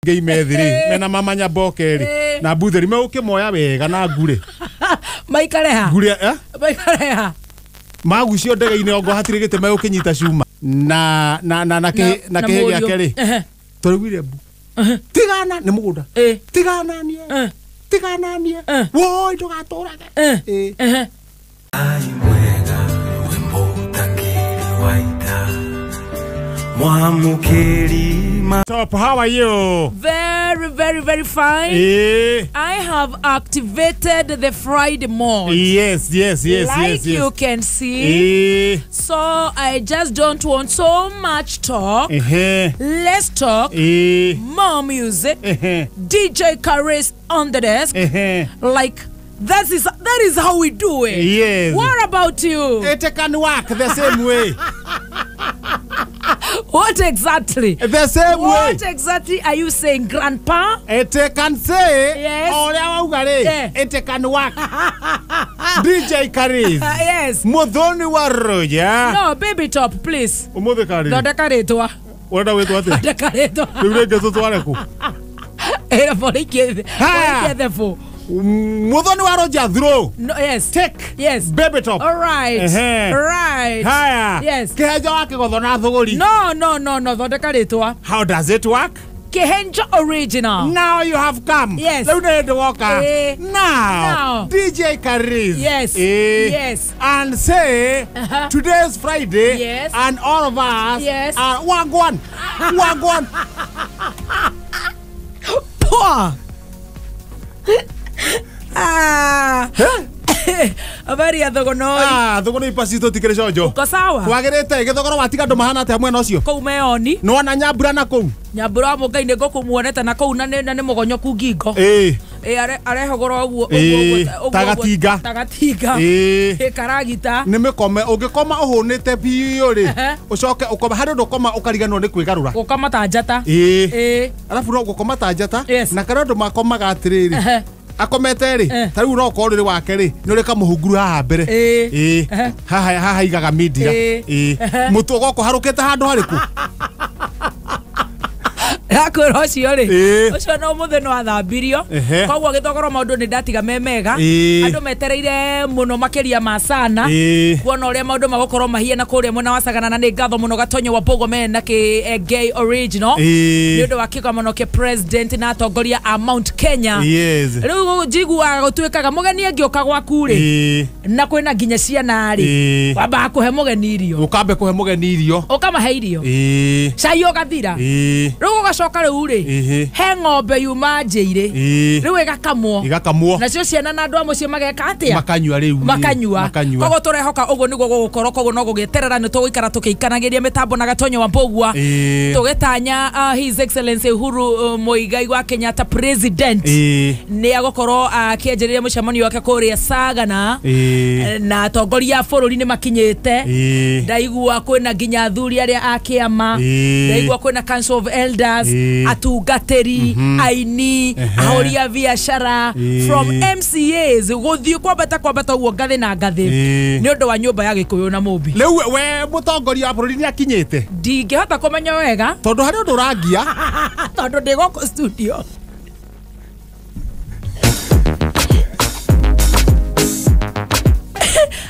ngei methiri mena mama Nyambokeri na Butheri me ukimoya wega na ngure maikareha ngure maikareha magucio ndege-ini ongo hatire gite me ukinyita cuma na kehege akeri torugire bu tigana ni mugunda tigana nie woi ndugaturage ai mwega wimbo tangiri waita mwamukeri. Top, how are you? Very, very, very fine. I have activated the Friday mode. Yes. Like you can see. So I just don't want so much talk. Let's talk. More music. DJ Karis on the desk. Like that is how we do it. Yes. What about you? It can work the same way. What exactly? The same way. What exactly are you saying, Grandpa? It can say. Yes. It can work. DJ Karis. Yes. Mudhoni wa roja. No, baby top, please. Umudhe Karis. Dada karetwa. Wada wetu wate. Dada karetwa. Urege tutu waleku. Era forike. Forike fo. Mudhoni wa roja throw. No, yes. Take. Yes. Baby top. All right. Right. Haya. Yes. Keheja wake godhona thuguri. No. Dada karetwa. How does it work? Kehenja original. Now you have come. Yes. Now DJ Karis. Yes. Yes. And say today's Friday. Yes. And all of us. Yes. Are wagwan. Poor. Habari ya thogonoi. Thogonoi pasito tikere jojo. Uko sawa? Kwagirite githogoro watika andu mahana ate hamwe nocio. Kou meoni. No na Nyambura na kou. Nyambura mo ngai ne ngokumuonete na kou na ne mugonyoku ngingo. Arehogoro uguo tagatinga. Karagita. Ni mikome ungikoma uhunite biu ri. Ucoke ukoma hari ndukoma ukariganwo ni kwigarura. Ukoma ta njata. Alafu no gukoma ta njata na kana ndu makomaga atiriri. Akomete ri tariu no ko riri wake ri ni uri kamuhunguru haha mbere haha igaga media mutu goko harukete handu hariku Akoro cio ri ucio no muthe no athambirio koguo githogoro maundu ni ndatiga memega andu metereire muno makiria masana kuona uria maundu magokorwo mahiena kuria mwena wa Sagana na ni ngatho muno Gatonyo wa Bogome na ki gay original ni undu wa kikamano ke president na atongoria a Mount Kenya riu jigua gutwikaga mugeni angioka gwaku ri na kwina nginya ciana ri wamba kuhe mugeni irio ukambe kuhe mugeni irio ukamahe irio cai ugathira riu ugacoka riu ri he ng'ombe yuma njire riu igakamwo nacio ciana na andu amucio mageka atia makanyua riu makanyua kogo turehoka uguo niguo gugukorwo kogo no gugieterera ni tuguikara tukiikanagiria mitambo na Gatonyo wa Mbogua tugitanya his excellency Uhuru Muigai wa Kenyatta president ni agokorwo akienjereria mucemanio wake kuria Sagana na atongoria bururi ni makinyite ndaigua kwina nginya athuri aria akiama ndaigua kwina council of elders atungateri aini ahoria biashara from MCAs guthii kwambata uguo ngathi na ngathi ni undu wa nyumba ya Gikuyu na Mumbi riu we mutongoria bururi ni akinyite ndingihota kumenya wega tondu hari undu urangia tondu ndi goko studio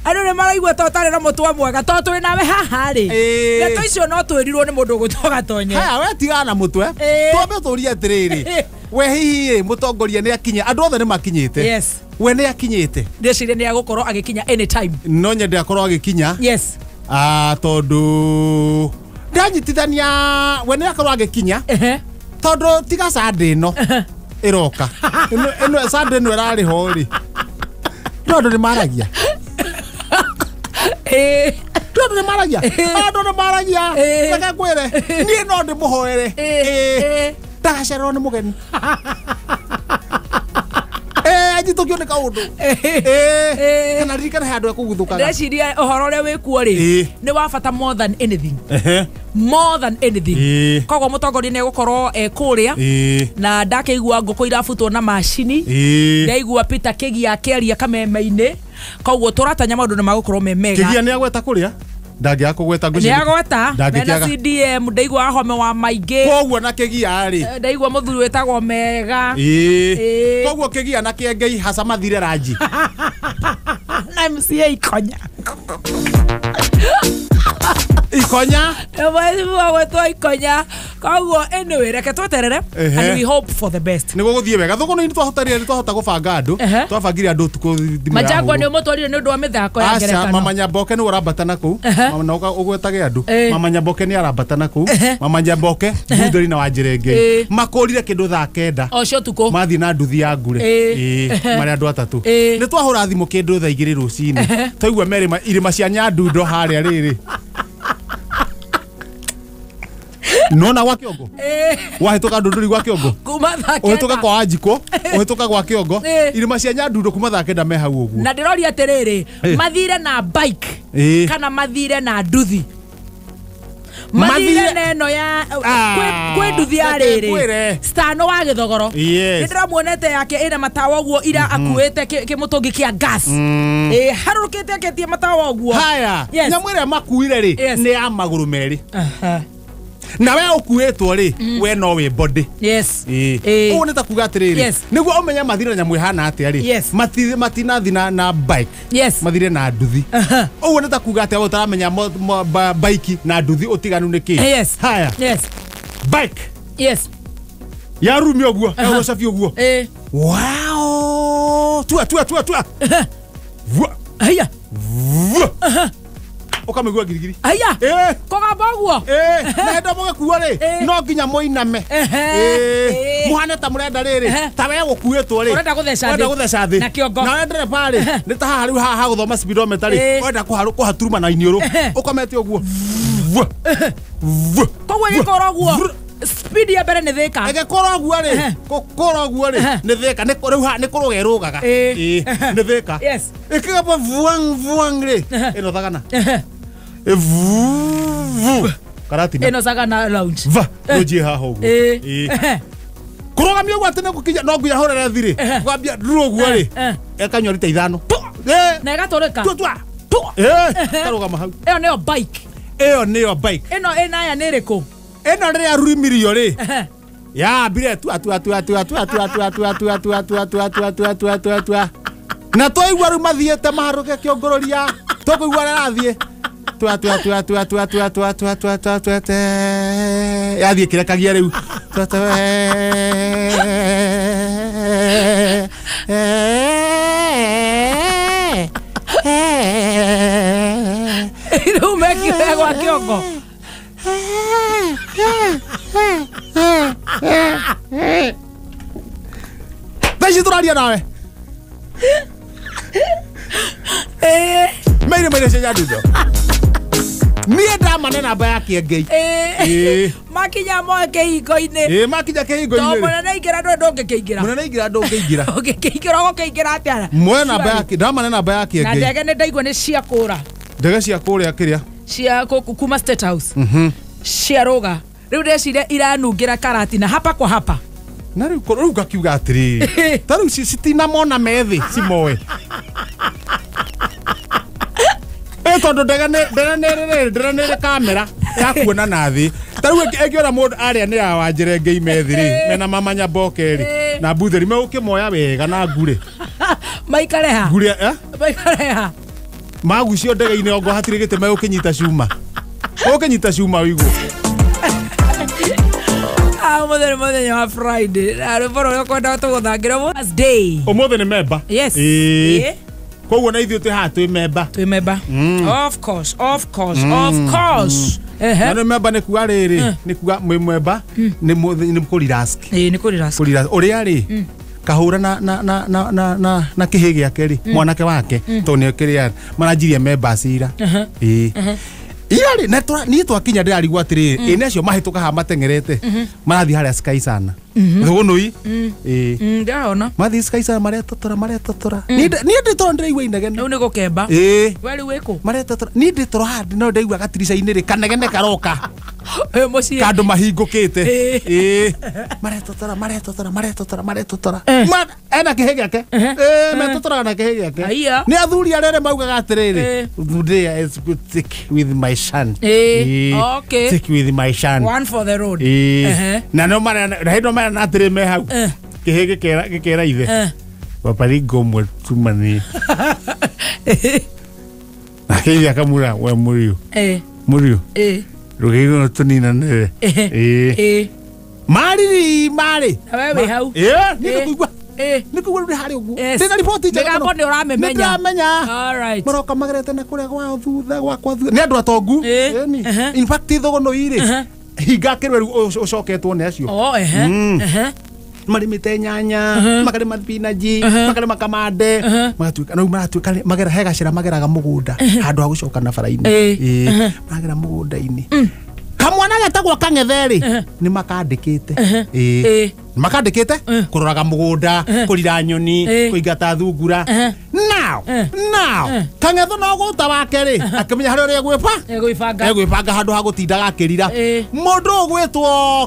Anu ne maraigua totare na mutwa mwega to twi nawe haha ri gato icio no twirirwo ni mundu gutoga tonye haya we tiga na mutwe twambe turia atiriri we hihi mutongoria ni akinya andu othe ni makinyite yes we ni akinyite ndicire ni agukorwo agikinya anytime no nyende akorwo agikinya yes tondu ndanyitithania we ni akorwo agikinya tondu tiga Sunday no iroka ino Sunday no irari ho ri tondu ni maragia tondu ni maragia tondu ni maragia reke kwire ni no ndi muhoere ndagacererwo ni mugeni ajitukio ni kaundu kana rikana handu ekuguthukaga ndeciria uhoro ria wikuo ri ni wa bata more than anything kogo mutongoria ni gukorwo kuria na ndakeigua nguku irafutwo na machini ndaigua Peter Kegi akeria kameme-ini koguo turatanya maundu ni magukorwo memega Kigia ni agweta kuria Ndangĩaga kũgweta ngũcirĩ. Nĩagweta. Mena CDM ndaigua home wa maingĩ. Koguo na Kĩgia rĩ. Ndaigua mũthuri wĩtagwo Mega. Koguo Kĩgia na Kĩengei haca mathire ranji. Na MCA Ikonya. Ikonya. Gwetwo Ikonya. Koguo anyway reke tweterere and we hope for the best. Nĩguo gũthiĩ wega. Thũgũno-inĩ twahota gũbanga andũ. Twabangire andũ ũtukũ thimũ. Majangwa nĩ ũmũtwarire nĩ ũndũ wa mĩthako ya ngerekano. Mama Nyamboke nĩ ũrambata na kũu. Na ũgwetage andũ. Mama Nyamboke nĩ arambata na kũu. Mama Nyamboke Thundũri na Wanjĩrĩngĩ. Makũrire kĩndũ thaa 9. Ocio tukũ. Mathiĩ na nduthi ya ngure. Marĩ andũ atatũ. Nĩ twahũra thimũ kĩndũ thaa 2 rũcinĩ. Twaigua merĩ irĩma cia Nyandundo harĩa rĩrĩ. Nona gwa Kĩongo. Wahĩtũka Ndũndũri gwa Kĩongo. Kuma thaa 9. Ũhĩtũka kwa Wanjikũ. Ũhĩtũka gwa Kĩongo. Irĩma cia Nyandundo kuma thaa 9 me hau ũguo. Na ndĩroria atĩrĩrĩ, mathire na bike kana mathire na nduthi. Mathire na ĩno ya kwĩ nduthi ya rĩrĩ. Stano wa Gĩthogoro. Nĩndĩramuonete yake ĩna matawa ũguo ira akuĩte kĩmũtũngi kĩa gas. Harũrũkĩte aketie matawa ũguo. Haya. Nyamũ ĩrĩa makuire rĩ nĩ ya magũrũ merĩ. Na we ukuĩtwo rĩ we no wĩ body. Ũguo nĩ ta kuga atĩrĩrĩ nĩguo ũmenye mathire na nyamũ ĩhana atĩa rĩ matinathi na bike mathire na nduthi. Ũguo nĩ ta kuga atĩ ũtaramenya bike na nduthi ũtiganu nĩ kĩ. Haya bike ya rumi ũguo ũcabi ũguo. Wow tua haya ukamigua girigiri aya kogamba ũguo na ndo mũgekuo rĩ no nginya mũiname muhane ta mũrenda rĩrĩ ta we gũkuĩtwo rĩ ũrenda gũtheca thĩ na kĩongo na wendere parĩ nĩ ta haha rĩu haha gũthoma speedometer rĩ wenda kũhaturuma na iniũrũ ũkomete ũguo koguo gĩkorwo ũguo speed ya mbere nĩ thĩka ĩgĩkorwo ũguo rĩ gũkorwo ũguo rĩ nĩ thĩka nĩ kũrũgerũgaga nĩ thĩka ĩkĩgamba vuang rĩ ĩno thagana karatina ĩno thagana lounge nũnjiĩ haha ũguo kũrũgamia ũguo atĩ nĩ gũkinya no nginya hũrere thirĩ kwambia nduru ũguo rĩ ĩkanyua rita 5 na ĩgatũrĩka karũgama hau ĩyo nĩyo bike ĩno ĩnaya nĩ ĩrĩkũ eno rĩa rurimirio rĩ ya bire tu na twaigua rĩu mathiĩte maharũke kĩongororia tũkũigua rĩrathiĩ yathiĩ kĩrekagia rĩu rĩu mekire gwa Kĩongo Thaici tũraria nawe meire cia Nyandundo niĩ ndamane namba ya Kĩengei makinya moe kĩhingo-inĩ makinya kĩhingo-inĩ to mũnene ingĩra ndũngĩkĩingĩra ũgũkĩingĩra atĩa moe namba ya ndamane namba ya Kĩengei na ndege nĩ ndaigua nĩ cia kũra ndege cia kũrĩa kĩrĩa cia kuma State House cia rũga rĩu ndeciria iranungĩra Karatina hapa kwa hapa na rĩu ngakiuga atĩrĩrĩ ta rĩu citinamona methĩ cimoe tondũ ndege nĩ kamera ya kuona na thĩ ta rĩu ĩngĩona mũndũ arĩa nĩ ya Wanjĩrĩngĩ methĩ rĩ mena Mama Nyamboke rĩ na Mbuthĩri megũkĩmoya wega na ngure maikare ha magucio ndege-inĩ ongo hatirĩ gĩtĩ megũkĩnyita cuma wĩiguo mũthenya wa Friday na rũboro rũrĩa kwenda tũgũthangĩra Thursday ũmũthĩ nĩ memba koguo na ithuĩ twĩ haha twĩ memba of course na nĩ memba nĩ kuga rĩrĩ nĩ kuga mwĩ memba nĩ kũrirask ũrĩa rĩ kahũra na kĩhĩ gĩake rĩ mwanake wake tondũ nĩ kĩrĩa maranjirie memba cira niĩ twakinya ndĩrarigwo atĩrĩrĩ ĩnĩ acio mahĩtũka haha mateng'erete marathiĩ harĩa Sky Sana thugunui ndaona mathi skaisa maretotora ni nditoro ndiraigua inegene riu ni gukemba we riu wiku maretotora ni nditoro handi no ndaigua gatirica-ini ri kanegene karoka muciĩ kandu mahingukite maretotora ena kihe giake metotoraga na kihe giake ni athuri arere maugaga atiriri today is good stick with my son okay stick with my son one for the road na no mara na atiri me hau kihe gikera ithe paparingo mwe tumani akija kamura we murio rugigo tunina nere mari wewe hau nikuigua ndi hari uguo ndina riboti ngambo ni uramemenya alright maroka magerete na kuria gwa thutha gwakwa thutha ni andu atongu in fact thogono iri hinga kirwe ucoketwo ni acio marimite nyanya makarima spinaji makarima kamande magatuika no maratuika magera hegacira mageraga mugunda handu ha gucoka na bara-ini magera mugunda-ini kamwana getagwo kang'etheri ni makandikite makandikite kuroraga mugunda kurira nyoni kuingata thungura now kang'etho no guta wake ri akimenya hari uri egwibanga handu ha gutindaga akirira mundu ugwitwo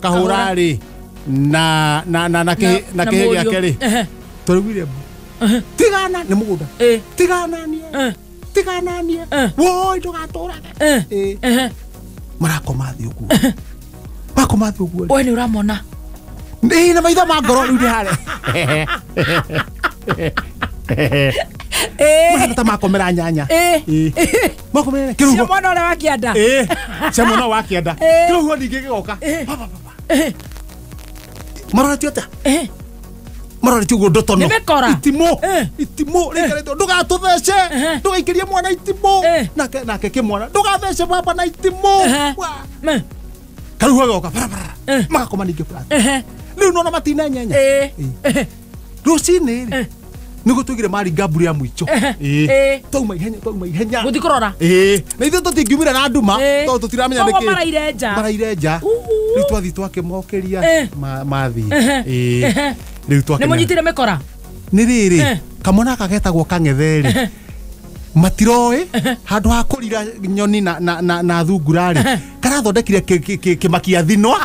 kahura ri na kihe giake ri turugire tigana ni mugunda tigananie woi ndugaturage marakomathi uguo we ni uramona na maitho ma ngoro riu ndi hare marata makomera nyanya makomera kirugo cia mwana uria wakienda cia mwana wakienda kirugo ningi gigoka maroreti ata maroreti uguo ndotono itimo rikareto ndugatuthece ndugaikirie mwana itimo nake kimwana ndugathece baba na itimo karugo goka magakoma ningi riu nona matina nyanya rucini nigutugire mari ngamburi ya mwicho twauma ihenya guthi kurora na ithu tutingiumira na nduma to tutiramenya niki marairenja riu twathi twakimokeria mathi riu twakena ni munyitire mikora ni riri kamwana kagetagwo kang'etheri matiroi handu ha kurira nyoni na thungurari karathondekire kimakia thino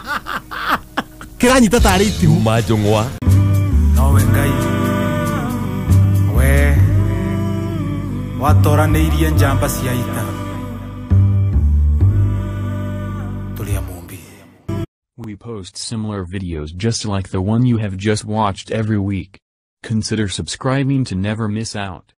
kiranyita tari itimu majungwa nowe ngai we watoranĩirie njamba cia ita tulia mumbi. We post similar videos just like the one you have just watched every week. Consider subscribing to never miss out.